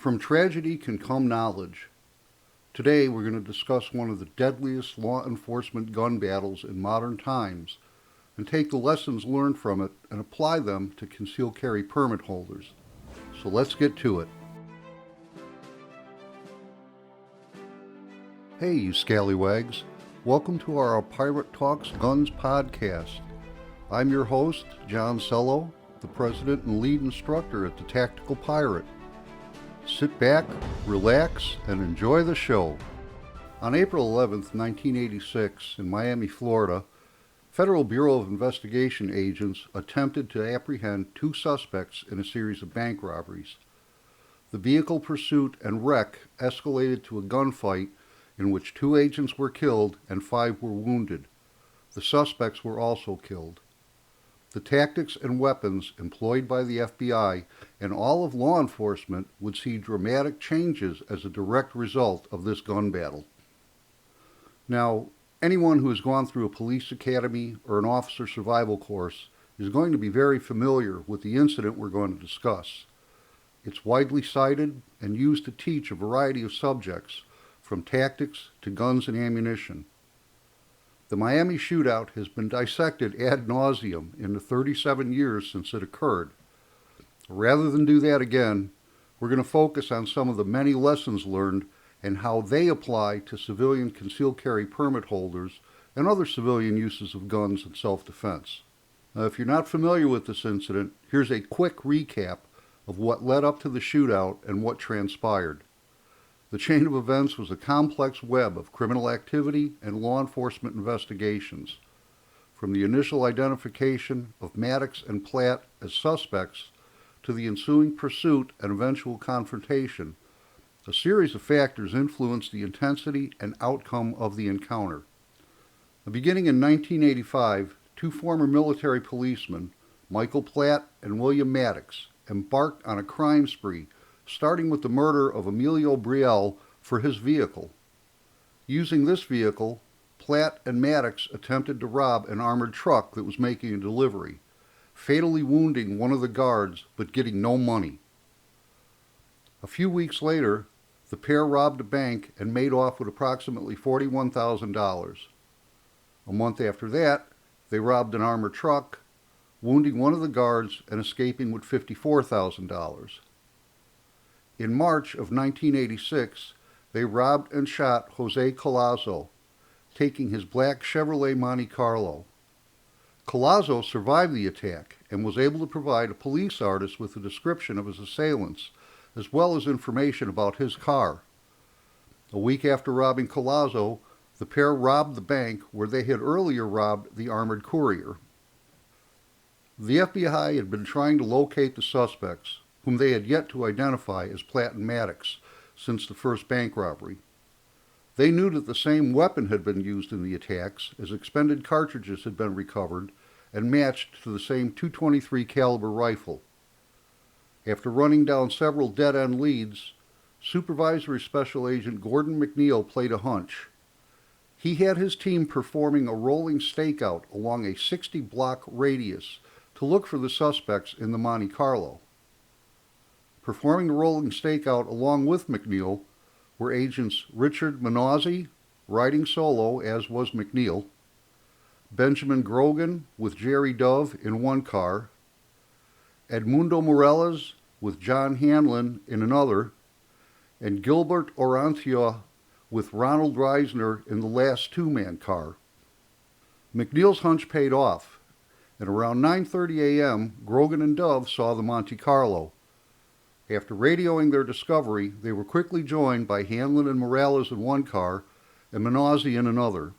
From tragedy can come knowledge. Today we're going to discuss one of the deadliest law enforcement gun battles in modern times and take the lessons learned from it and apply them to concealed carry permit holders. So let's get to it. Hey, you scallywags. Welcome to our Pirate Talks Guns podcast. I'm your host, John Sello, the president and lead instructor at the Tactical Pirate. Sit back, relax, and enjoy the show. On April 11th, 1986, in Miami, Florida, Federal Bureau of Investigation agents attempted to apprehend two suspects in a series of bank robberies. The vehicle pursuit and wreck escalated to a gunfight in which 2 agents were killed and 5 were wounded. The suspects were also killed. The tactics and weapons employed by the FBI and all of law enforcement would see dramatic changes as a direct result of this gun battle. Now, anyone who has gone through a police academy or an officer survival course is going to be very familiar with the incident we're going to discuss. It's widely cited and used to teach a variety of subjects, from tactics to guns and ammunition. The Miami Shootout has been dissected ad nauseum in the 37 years since it occurred. Rather than do that again, we're going to focus on some of the many lessons learned and how they apply to civilian concealed carry permit holders and other civilian uses of guns in self-defense. Now, if you're not familiar with this incident, here's a quick recap of what led up to the shootout and what transpired. The chain of events was a complex web of criminal activity and law enforcement investigations. From the initial identification of Maddox and Platt as suspects to the ensuing pursuit and eventual confrontation, a series of factors influenced the intensity and outcome of the encounter. Beginning in 1985, 2 former military policemen, Michael Platt and William Maddox, embarked on a crime spree, starting with the murder of Emilio Brielle for his vehicle. Using this vehicle, Platt and Maddox attempted to rob an armored truck that was making a delivery, fatally wounding one of the guards but getting no money. A few weeks later, the pair robbed a bank and made off with approximately $41,000. A month after that, they robbed an armored truck, wounding one of the guards and escaping with $54,000. In March of 1986, they robbed and shot Jose Collazo, taking his black Chevrolet Monte Carlo. Collazo survived the attack and was able to provide a police artist with a description of his assailants, as well as information about his car. A week after robbing Collazo, the pair robbed the bank where they had earlier robbed the armored courier. The FBI had been trying to locate the suspects, whom they had yet to identify as Platt and Maddox, since the first bank robbery. They knew that the same weapon had been used in the attacks, as expended cartridges had been recovered and matched to the same .223 caliber rifle. After running down several dead-end leads, Supervisory Special Agent Gordon McNeil played a hunch. He had his team performing a rolling stakeout along a 60-block radius to look for the suspects in the Monte Carlo. Performing the rolling stakeout along with McNeil were agents Richard Minozzi, riding solo as was McNeil, Benjamin Grogan with Jerry Dove in one car, Edmundo Morales with John Hanlon in another, and Gilbert Orantia with Ronald Reisner in the last 2-man car. McNeil's hunch paid off, and around 9:30 a.m., Grogan and Dove saw the Monte Carlo. After radioing their discovery, they were quickly joined by Hanlon and Morales in one car and Minozzi in another.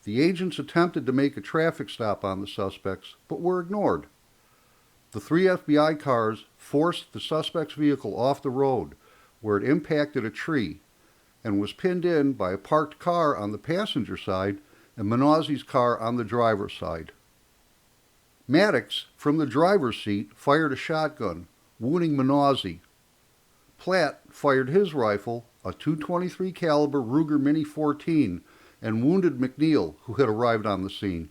The agents attempted to make a traffic stop on the suspects, but were ignored. The 3 FBI cars forced the suspect's vehicle off the road, where it impacted a tree, and was pinned in by a parked car on the passenger side and Minozzi's car on the driver's side. Maddox, from the driver's seat, fired a shotgun, wounding Minozzi. Platt fired his rifle, a .223 caliber Ruger Mini 14, and wounded McNeil, who had arrived on the scene.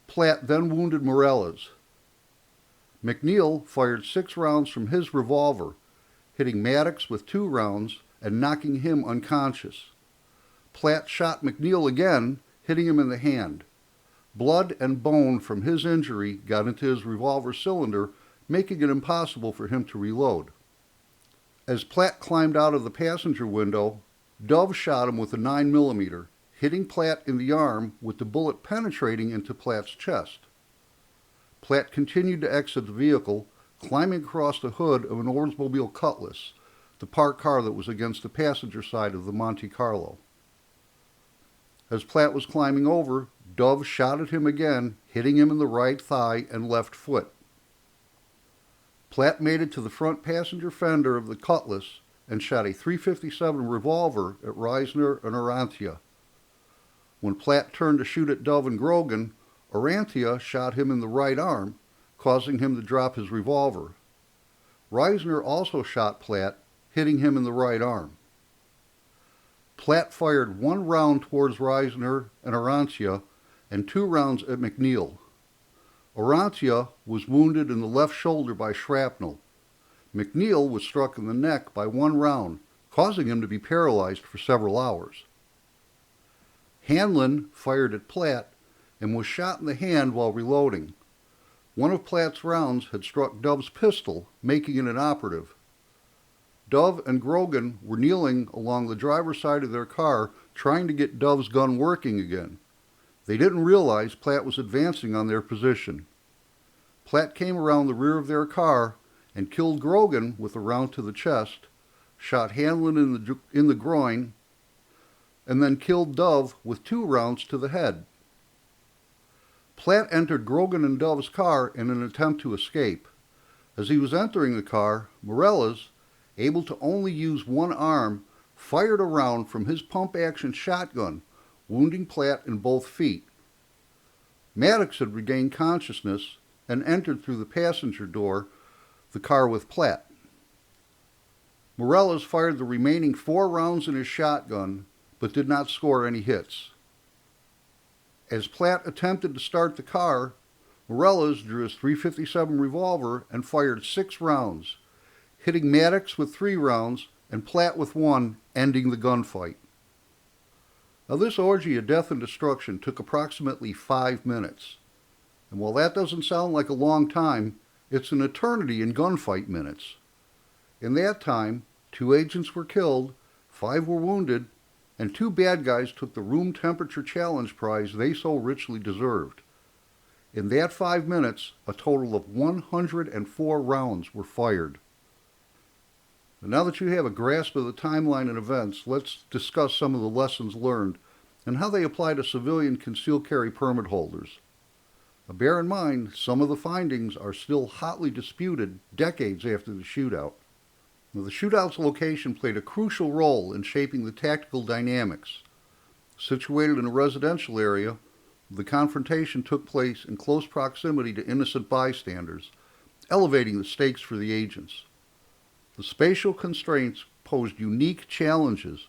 Platt then wounded Morales. McNeil fired 6 rounds from his revolver, hitting Maddox with 2 rounds and knocking him unconscious. Platt shot McNeil again, hitting him in the hand. Blood and bone from his injury got into his revolver cylinder, making it impossible for him to reload. As Platt climbed out of the passenger window, Dove shot him with a 9mm, hitting Platt in the arm with the bullet penetrating into Platt's chest. Platt continued to exit the vehicle, climbing across the hood of an Oldsmobile Cutlass, the parked car that was against the passenger side of the Monte Carlo. As Platt was climbing over, Dove shot at him again, hitting him in the right thigh and left foot. Platt made it to the front passenger fender of the Cutlass and shot a .357 revolver at Reisner and Arantia. When Platt turned to shoot at Dove and Grogan, Arantia shot him in the right arm, causing him to drop his revolver. Reisner also shot Platt, hitting him in the right arm. Platt fired 1 round towards Reisner and Arantia and 2 rounds at McNeil. Arantia was wounded in the left shoulder by shrapnel. McNeil was struck in the neck by 1 round, causing him to be paralyzed for several hours. Hanlon fired at Platt and was shot in the hand while reloading. One of Platt's rounds had struck Dove's pistol, making it inoperative. Dove and Grogan were kneeling along the driver's side of their car, trying to get Dove's gun working again. They didn't realize Platt was advancing on their position. Platt came around the rear of their car and killed Grogan with a round to the chest, shot Hanlon in the groin, and then killed Dove with 2 rounds to the head. Platt entered Grogan and Dove's car in an attempt to escape. As he was entering the car, Morales, able to only use 1 arm, fired a round from his pump-action shotgun, wounding Platt in both feet. Maddox had regained consciousness and entered through the passenger door, the car with Platt. Morales fired the remaining 4 rounds in his shotgun, but did not score any hits. As Platt attempted to start the car, Morales drew his .357 revolver and fired 6 rounds, hitting Maddox with 3 rounds and Platt with 1, ending the gunfight. Now, this orgy of death and destruction took approximately 5 minutes. And while that doesn't sound like a long time, it's an eternity in gunfight minutes. In that time, 2 agents were killed, 5 were wounded, and 2 bad guys took the room temperature challenge prize they so richly deserved. In that 5 minutes, a total of 104 rounds were fired. And now that you have a grasp of the timeline and events, let's discuss some of the lessons learned and how they apply to civilian concealed carry permit holders. Now, bear in mind, some of the findings are still hotly disputed decades after the shootout. Now, the shootout's location played a crucial role in shaping the tactical dynamics. Situated in a residential area, the confrontation took place in close proximity to innocent bystanders, elevating the stakes for the agents. The spatial constraints posed unique challenges,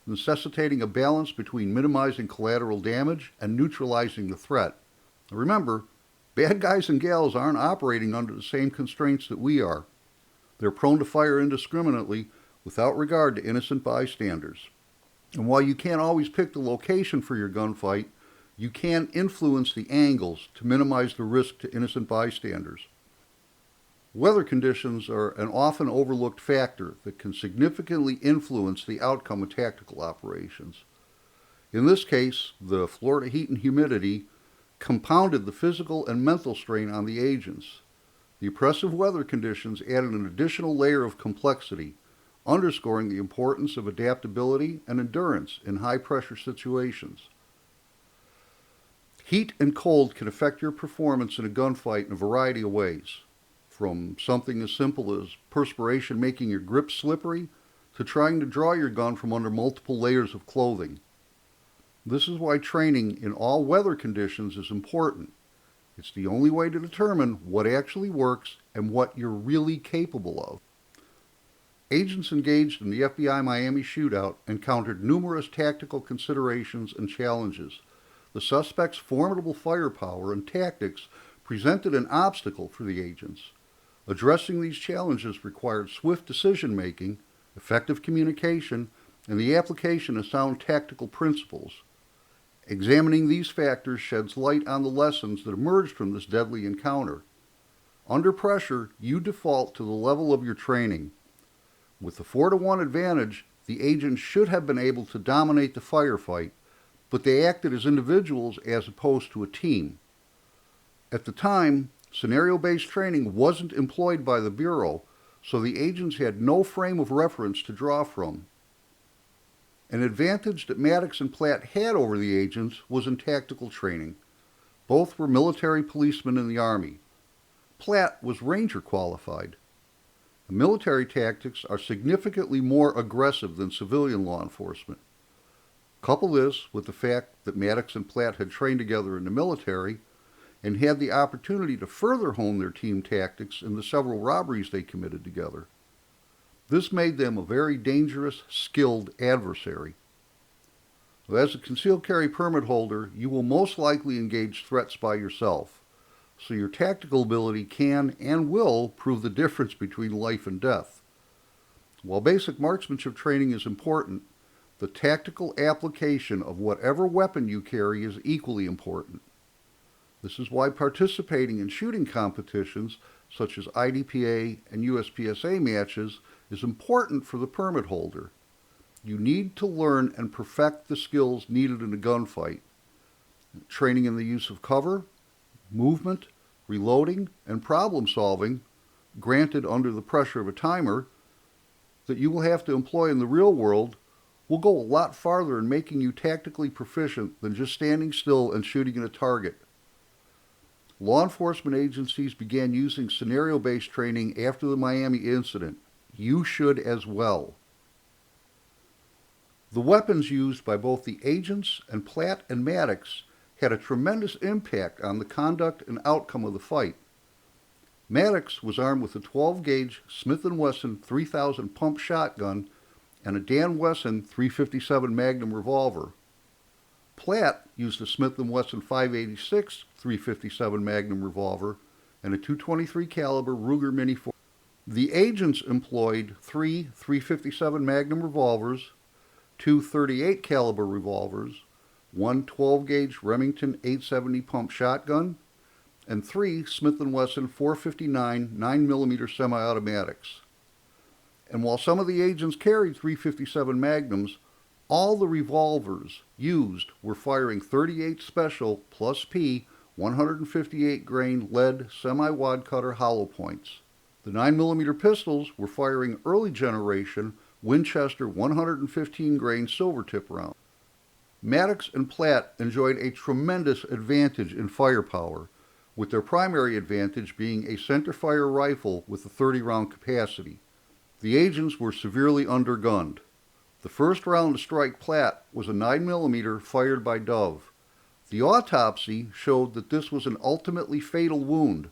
necessitating a balance between minimizing collateral damage and neutralizing the threat. Remember, bad guys and gals aren't operating under the same constraints that we are. They're prone to fire indiscriminately without regard to innocent bystanders. And while you can't always pick the location for your gunfight, you can influence the angles to minimize the risk to innocent bystanders. Weather conditions are an often overlooked factor that can significantly influence the outcome of tactical operations. In this case, the Florida heat and humidity compounded the physical and mental strain on the agents. The oppressive weather conditions added an additional layer of complexity, underscoring the importance of adaptability and endurance in high-pressure situations. Heat and cold can affect your performance in a gunfight in a variety of ways, from something as simple as perspiration making your grip slippery to trying to draw your gun from under multiple layers of clothing. This is why training in all weather conditions is important. It's the only way to determine what actually works and what you're really capable of. Agents engaged in the FBI Miami shootout encountered numerous tactical considerations and challenges. The suspect's formidable firepower and tactics presented an obstacle for the agents. Addressing these challenges required swift decision-making, effective communication, and the application of sound tactical principles. Examining these factors sheds light on the lessons that emerged from this deadly encounter. Under pressure, you default to the level of your training. With the 4-to-1 advantage, the agents should have been able to dominate the firefight, but they acted as individuals as opposed to a team. At the time, scenario-based training wasn't employed by the Bureau, so the agents had no frame of reference to draw from. An advantage that Maddox and Platt had over the agents was in tactical training. Both were military policemen in the Army. Platt was Ranger qualified. Military tactics are significantly more aggressive than civilian law enforcement. Couple this with the fact that Maddox and Platt had trained together in the military and had the opportunity to further hone their team tactics in the several robberies they committed together. This made them a very dangerous, skilled adversary. As a concealed carry permit holder, you will most likely engage threats by yourself, so your tactical ability can and will prove the difference between life and death. While basic marksmanship training is important, the tactical application of whatever weapon you carry is equally important. This is why participating in shooting competitions such as IDPA and USPSA matches is important for the permit holder. You need to learn and perfect the skills needed in a gunfight. Training in the use of cover, movement, reloading, and problem solving, granted under the pressure of a timer, that you will have to employ in the real world will go a lot farther in making you tactically proficient than just standing still and shooting at a target. Law enforcement agencies began using scenario-based training after the Miami incident. You should as well. The weapons used by both the agents and Platt and Maddox had a tremendous impact on the conduct and outcome of the fight. Maddox was armed with a 12-gauge Smith & Wesson 3000 pump shotgun and a Dan Wesson 357 Magnum revolver. Platt used a Smith & Wesson 586 357 Magnum revolver and a .223 caliber Ruger Mini 4. The agents employed 3 357 Magnum revolvers, 2 38 caliber revolvers, 1 12-gauge Remington 870 pump shotgun, and 3 Smith & Wesson 459 9mm semi-automatics. And while some of the agents carried 357 Magnums, all the revolvers used were firing .38 Special plus P 158 grain lead semi-wad cutter hollow points. The 9mm pistols were firing early generation Winchester 115 grain silver tip rounds. Maddox and Platt enjoyed a tremendous advantage in firepower, with their primary advantage being a centerfire rifle with a 30-round capacity. The agents were severely undergunned. The first round to strike Platt was a 9mm fired by Dove. The autopsy showed that this was an ultimately fatal wound,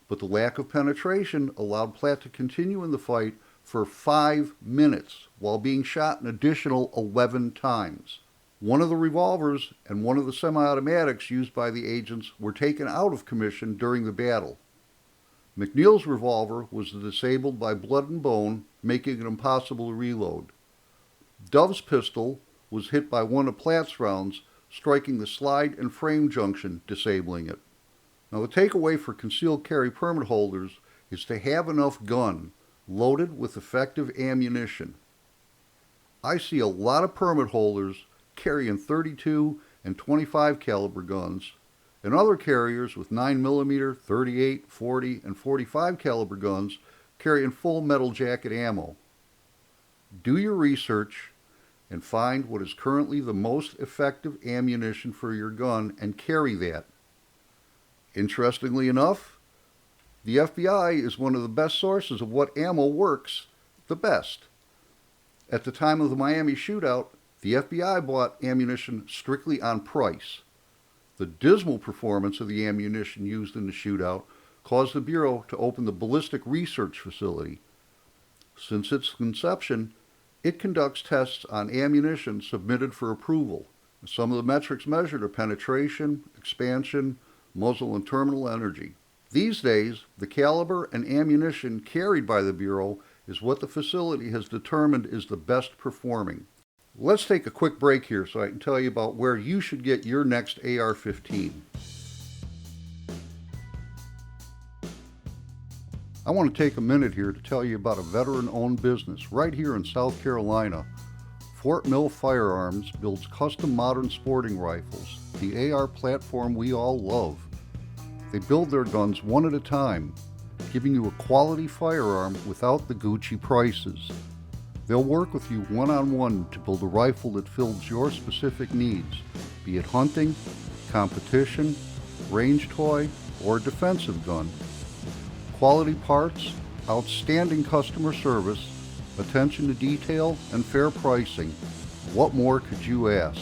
but the lack of penetration allowed Platt to continue in the fight for 5 minutes while being shot an additional 11 times. One of the revolvers and one of the semi-automatics used by the agents were taken out of commission during the battle. McNeil's revolver was disabled by blood and bone, making it impossible to reload. Dove's pistol was hit by one of Platt's rounds, striking the slide and frame junction, disabling it. Now the takeaway for concealed carry permit holders is to have enough gun loaded with effective ammunition. I see a lot of permit holders carrying 32 and 25 caliber guns, and other carriers with 9mm, 38, 40, and 45 caliber guns carrying full metal jacket ammo. Do your research and find what is currently the most effective ammunition for your gun and carry that. Interestingly enough, the FBI is one of the best sources of what ammo works the best. At the time of the Miami shootout, the FBI bought ammunition strictly on price. The dismal performance of the ammunition used in the shootout caused the Bureau to open the Ballistic Research Facility. Since its conception, it conducts tests on ammunition submitted for approval. Some of the metrics measured are penetration, expansion, muzzle and terminal energy. These days, the caliber and ammunition carried by the Bureau is what the facility has determined is the best performing. Let's take a quick break here so I can tell you about where you should get your next AR-15. I want to take a minute here to tell you about a veteran-owned business right here in South Carolina. Fort Mill Firearms builds custom modern sporting rifles, the AR platform we all love. They build their guns one at a time, giving you a quality firearm without the Gucci prices. They'll work with you one-on-one to build a rifle that fills your specific needs, be it hunting, competition, range toy, or defensive gun. Quality parts, outstanding customer service, attention to detail, and fair pricing. What more could you ask?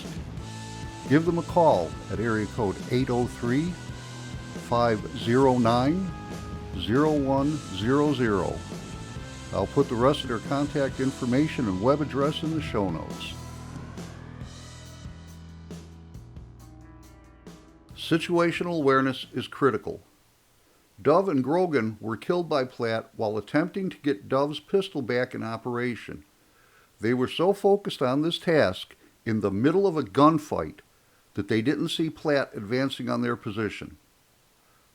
Give them a call at area code 803-509-0100. I'll put the rest of their contact information and web address in the show notes. Situational awareness is critical. Dove and Grogan were killed by Platt while attempting to get Dove's pistol back in operation. They were so focused on this task in the middle of a gunfight that they didn't see Platt advancing on their position.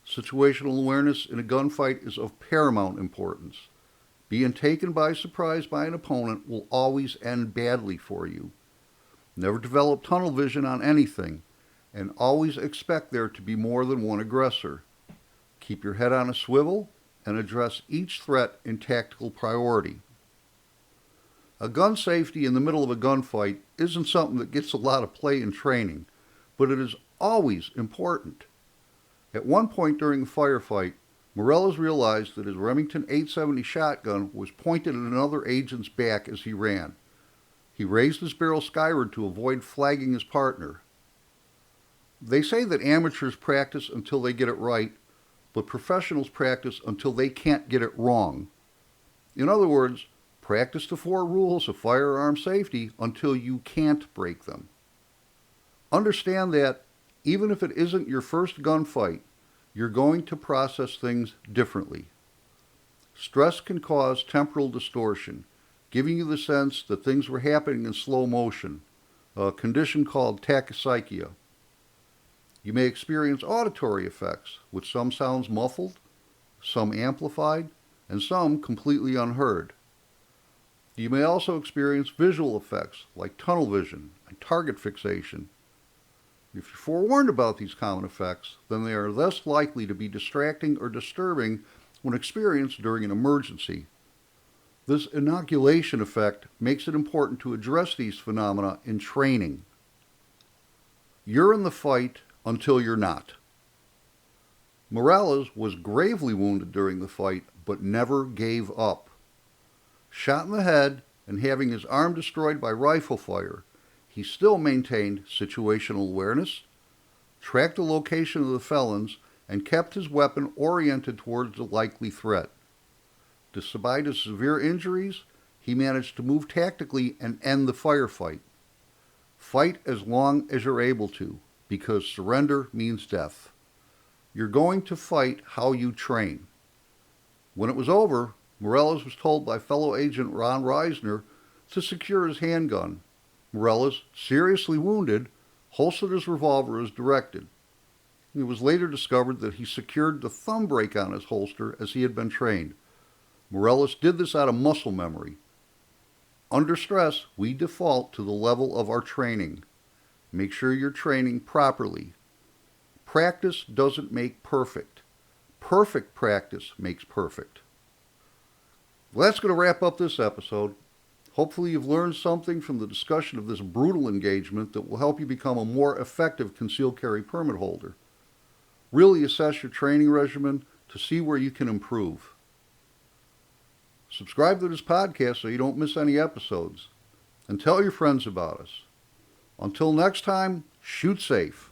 Situational awareness in a gunfight is of paramount importance. Being taken by surprise by an opponent will always end badly for you. Never develop tunnel vision on anything, and always expect there to be more than one aggressor. Keep your head on a swivel and address each threat in tactical priority. A gun safety in the middle of a gunfight isn't something that gets a lot of play in training, but it is always important. At one point during the firefight, Morales realized that his Remington 870 shotgun was pointed at another agent's back as he ran. He raised his barrel skyward to avoid flagging his partner. They say that amateurs practice until they get it right, but professionals practice until they can't get it wrong. In other words, practice the 4 rules of firearm safety until you can't break them. Understand that, even if it isn't your first gunfight, you're going to process things differently. Stress can cause temporal distortion, giving you the sense that things were happening in slow motion, a condition called tachypsychia. You may experience auditory effects, with some sounds muffled, some amplified, and some completely unheard. You may also experience visual effects like tunnel vision and target fixation. If you're forewarned about these common effects, then they are less likely to be distracting or disturbing when experienced during an emergency. This inoculation effect makes it important to address these phenomena in training. You're in the fight until you're not. Morales was gravely wounded during the fight, but never gave up. Shot in the head and having his arm destroyed by rifle fire, he still maintained situational awareness, tracked the location of the felons, and kept his weapon oriented towards the likely threat. Despite his severe injuries, he managed to move tactically and end the firefight. Fight as long as you're able to, because surrender means death. You're going to fight how you train. When it was over, Morales was told by fellow agent Ron Reisner to secure his handgun. Morales, seriously wounded, holstered his revolver as directed. It was later discovered that he secured the thumb brake on his holster as he had been trained. Morales did this out of muscle memory. Under stress, we default to the level of our training. Make sure you're training properly. Practice doesn't make perfect. Perfect practice makes perfect. Well, that's going to wrap up this episode. Hopefully you've learned something from the discussion of this brutal engagement that will help you become a more effective concealed carry permit holder. Really assess your training regimen to see where you can improve. Subscribe to this podcast so you don't miss any episodes. And tell your friends about us. Until next time, shoot safe.